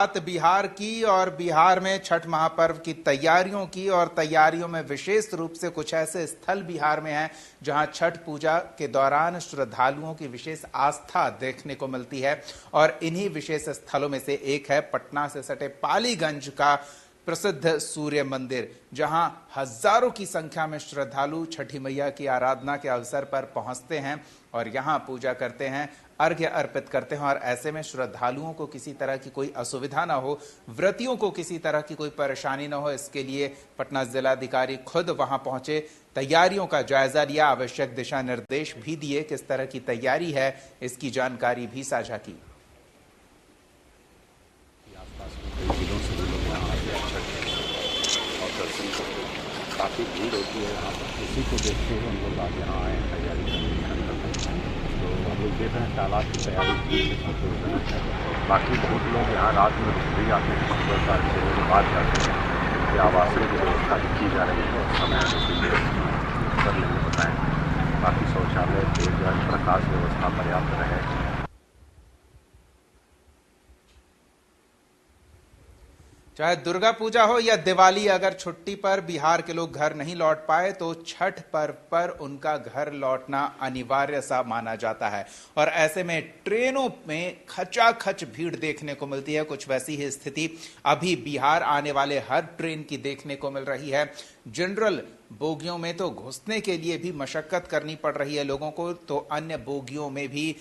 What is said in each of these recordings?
बात बिहार की और बिहार में छठ महापर्व की तैयारियों की और तैयारियों में विशेष रूप से कुछ ऐसे स्थल बिहार में हैं जहां छठ पूजा के दौरान श्रद्धालुओं की विशेष आस्था देखने को मिलती है। और इन्हीं विशेष स्थलों में से एक है पटना से सटे पालीगंज का प्रसिद्ध सूर्य मंदिर, जहां हजारों की संख्या में श्रद्धालु छठी मैया की आराधना के अवसर पर पहुंचते हैं और यहां पूजा करते हैं, अर्घ्य अर्पित करते हैं। और ऐसे में श्रद्धालुओं को किसी तरह की कोई असुविधा ना हो, व्रतियों को किसी तरह की कोई परेशानी ना हो, इसके लिए पटना जिलाधिकारी खुद वहां पहुंचे, तैयारियों का जायजा लिया, आवश्यक दिशा निर्देश भी दिए, किस तरह की तैयारी है इसकी जानकारी भी साझा की। काफ़ी भीड़ होती है यहाँ पर, इसी को देखते हुए हम लोग आज यहाँ आए तैयारी करने। तो हम लोग देख रहे हैं तालाब की तैयारी है। बाकी बहुत लोग यहाँ रात में रुक भी आते हैं, सुबह का 6 बजे बाद जाते हैं। या आवासीय की व्यवस्था की जा रही है, समय आने के लिए कर लेंगे बताएँ। बाकी शौचालय, पेयजल, प्रकाश व्यवस्था पर्याप्त रहे। चाहे दुर्गा पूजा हो या दिवाली, अगर छुट्टी पर बिहार के लोग घर नहीं लौट पाए तो छठ पर्व पर उनका घर लौटना अनिवार्य सा माना जाता है। और ऐसे में ट्रेनों में खचाखच भीड़ देखने को मिलती है। कुछ वैसी ही स्थिति अभी बिहार आने वाले हर ट्रेन की देखने को मिल रही है। जनरल बोगियों में तो घुसने के लिए भी मशक्कत करनी पड़ रही है लोगों को, तो अन्य बोगियों में भी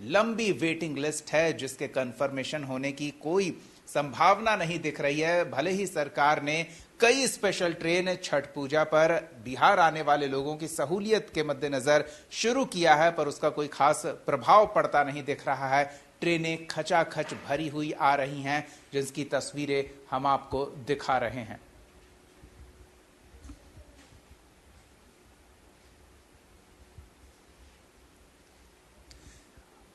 लंबी वेटिंग लिस्ट है जिसके कंफर्मेशन होने की कोई संभावना नहीं दिख रही है। भले ही सरकार ने कई स्पेशल ट्रेन छठ पूजा पर बिहार आने वाले लोगों की सहूलियत के मद्देनजर शुरू किया है, पर उसका कोई खास प्रभाव पड़ता नहीं दिख रहा है। ट्रेनें खचाखच भरी हुई आ रही हैं, जिसकी तस्वीरें हम आपको दिखा रहे हैं।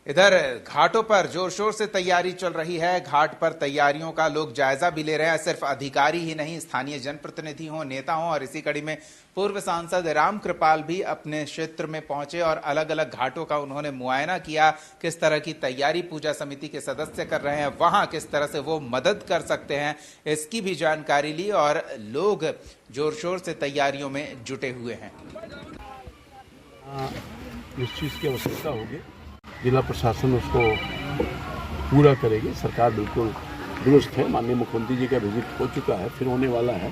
इधर घाटों पर जोर शोर से तैयारी चल रही है। घाट पर तैयारियों का लोग जायजा भी ले रहे हैं। सिर्फ अधिकारी ही नहीं, स्थानीय जनप्रतिनिधि हों, नेता हों, और इसी कड़ी में पूर्व सांसद राम कृपाल भी अपने क्षेत्र में पहुंचे और अलग अलग घाटों का उन्होंने मुआयना किया। किस तरह की तैयारी पूजा समिति के सदस्य कर रहे हैं, वहां किस तरह से वो मदद कर सकते हैं, इसकी भी जानकारी ली। और लोग जोर शोर से तैयारियों में जुटे हुए हैं। इस चीज़ की आवश्यकता होगी, जिला प्रशासन उसको पूरा करेगी। सरकार बिल्कुल दुरुस्त है। माननीय मुख्यमंत्री जी का विजिट हो चुका है, फिर होने वाला है।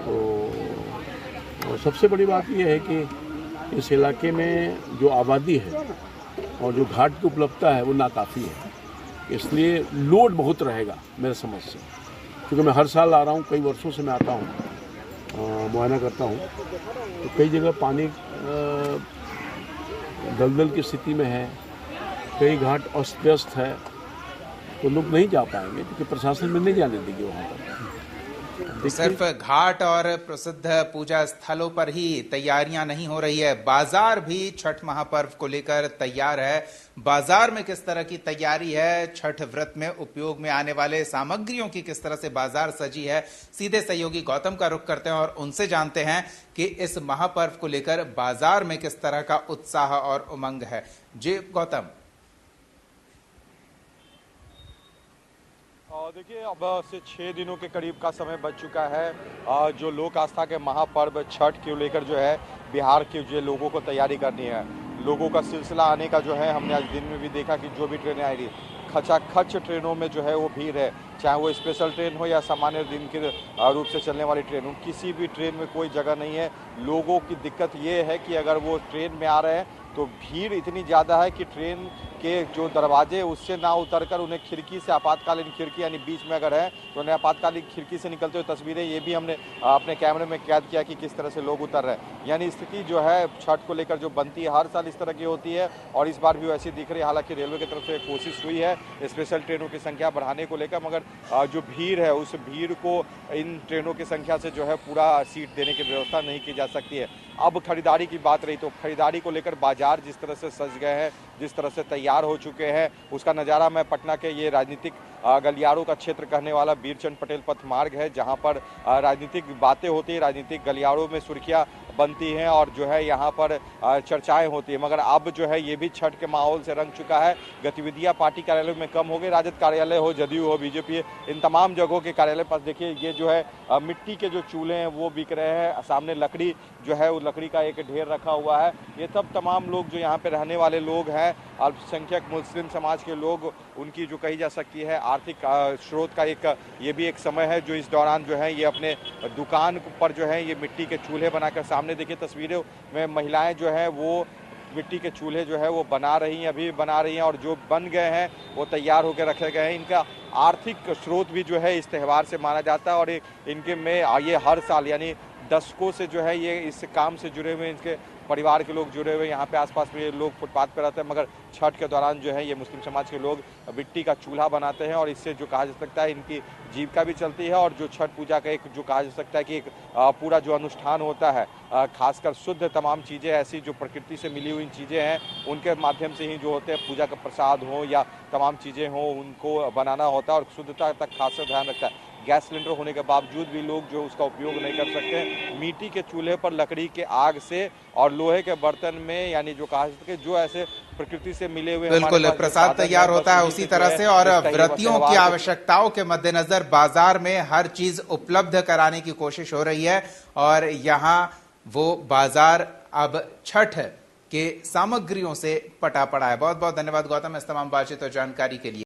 तो सबसे बड़ी बात यह है कि इस इलाके में जो आबादी है और जो घाट की उपलब्धता है वो नाकाफ़ी है, इसलिए लोड बहुत रहेगा मेरे समझ से। क्योंकि मैं हर साल आ रहा हूँ, कई वर्षों से मैं आता हूँ, मुआयना करता हूँ, तो कई जगह पानी दलदल की स्थिति में है, कई घाट अस्त व्यस्त है, तो लोग नहीं जा पाएंगे क्योंकि प्रशासन में नहीं जाने देंगे वहाँ पर। सिर्फ घाट और प्रसिद्ध पूजा स्थलों पर ही तैयारियां नहीं हो रही है, बाजार भी छठ महापर्व को लेकर तैयार है। बाजार में किस तरह की तैयारी है, छठ व्रत में उपयोग में आने वाले सामग्रियों की किस तरह से बाजार सजी है, सीधे सहयोगी गौतम का रुख करते हैं और उनसे जानते हैं कि इस महापर्व को लेकर बाजार में किस तरह का उत्साह और उमंग है। जी गौतम। देखिए, अब से 6 दिनों के करीब का समय बच चुका है। जो लोक आस्था के महापर्व छठ को लेकर जो है बिहार के जो लोगों को तैयारी करनी है, लोगों का सिलसिला आने का जो है, हमने आज दिन में भी देखा कि जो भी ट्रेनें आई रही, खचाखच ट्रेनों में जो है वो भीड़ है। चाहे वो स्पेशल ट्रेन हो या सामान्य दिन के रूप से चलने वाली ट्रेन हो, किसी भी ट्रेन में कोई जगह नहीं है। लोगों की दिक्कत ये है कि अगर वो ट्रेन में आ रहे हैं तो भीड़ इतनी ज़्यादा है कि ट्रेन के जो दरवाजे उससे ना उतरकर उन्हें खिड़की से, आपातकालीन खिड़की यानी बीच में अगर है तो उन्हें आपातकालीन खिड़की से निकलते हुए तस्वीरें ये भी हमने अपने कैमरे में कैद किया कि किस तरह से लोग उतर रहे हैं। यानी स्थिति जो है छठ को लेकर जो बनती है, हर साल इस तरह की होती है और इस बार भी वैसी दिख रही है। हालांकि रेलवे की तरफ से कोशिश हुई है स्पेशल ट्रेनों की संख्या बढ़ाने को लेकर, मगर जो भीड़ है उस भीड़ को इन ट्रेनों की संख्या से जो है पूरा सीट देने की व्यवस्था नहीं की जा सकती है। अब खरीदारी की बात रही तो खरीदारी को लेकर बाजार जिस तरह से सज गए हैं, जिस तरह से तैयार हो चुके हैं, उसका नज़ारा मैं पटना के ये राजनीतिक गलियारों का क्षेत्र कहने वाला बीरचंद पटेल पथ मार्ग है, जहां पर राजनीतिक बातें होती है, राजनीतिक गलियारों में सुर्खियां बनती हैं और जो है यहाँ पर चर्चाएं होती है। मगर अब जो है ये भी छठ के माहौल से रंग चुका है। गतिविधियां पार्टी कार्यालय में कम हो गई। राजद कार्यालय हो, जदयू हो, बीजेपी, इन तमाम जगहों के कार्यालय पास देखिए ये जो है मिट्टी के जो चूल्हे हैं वो बिक रहे हैं। सामने लकड़ी जो है वो लकड़ी का एक ढेर रखा हुआ है। ये सब तमाम लोग जो यहाँ पे रहने वाले लोग हैं, अल्पसंख्यक मुस्लिम समाज के लोग, उनकी जो कही जा सकती है आर्थिक स्रोत का एक ये भी एक समय है जो इस दौरान जो है ये अपने दुकान पर जो है ये मिट्टी के चूल्हे बनाकर, सामने देखिए तस्वीरों में महिलाएं जो है वो मिट्टी के चूल्हे जो है वो बना रही हैं, अभी बना रही हैं और जो बन गए हैं वो तैयार होकर रखे गए हैं। इनका आर्थिक स्रोत भी जो है इस त्यौहार से माना जाता है और इनके में ये हर साल यानी दशकों से जो है ये इस काम से जुड़े हुए, इनके परिवार के लोग जुड़े हुए, यहाँ पे आसपास में ये लोग फुटपाथ पर रहते हैं। मगर छठ के दौरान जो है ये मुस्लिम समाज के लोग मिट्टी का चूल्हा बनाते हैं और इससे जो कहा जा सकता है इनकी जीविका भी चलती है। और जो छठ पूजा का एक जो कहा जा सकता है कि एक पूरा जो अनुष्ठान होता है, खासकर शुद्ध तमाम चीज़ें ऐसी जो प्रकृति से मिली हुई चीज़ें हैं उनके माध्यम से ही जो होते हैं पूजा का प्रसाद हो या तमाम चीज़ें हों उनको बनाना होता है और शुद्धता तक खास ध्यान रखता है। गैस सिलेंडर होने के बावजूद भी लोग जो उसका उपयोग नहीं कर सकते। मिट्टी के चूल्हे पर लकड़ी के आग से और लोहे के बर्तन में, यानी जो कहा सके जो ऐसे प्रकृति से मिले हुए बिल्कुल प्रसाद तैयार होता है उसी तरह से। और व्रतियों की आवश्यकताओं के मद्देनजर बाजार में हर चीज उपलब्ध कराने की कोशिश हो रही है और यहाँ वो बाजार अब छठ के सामग्रियों से पटा पड़ा है। बहुत बहुत धन्यवाद गौतम इस तमाम बातचीत और जानकारी के लिए।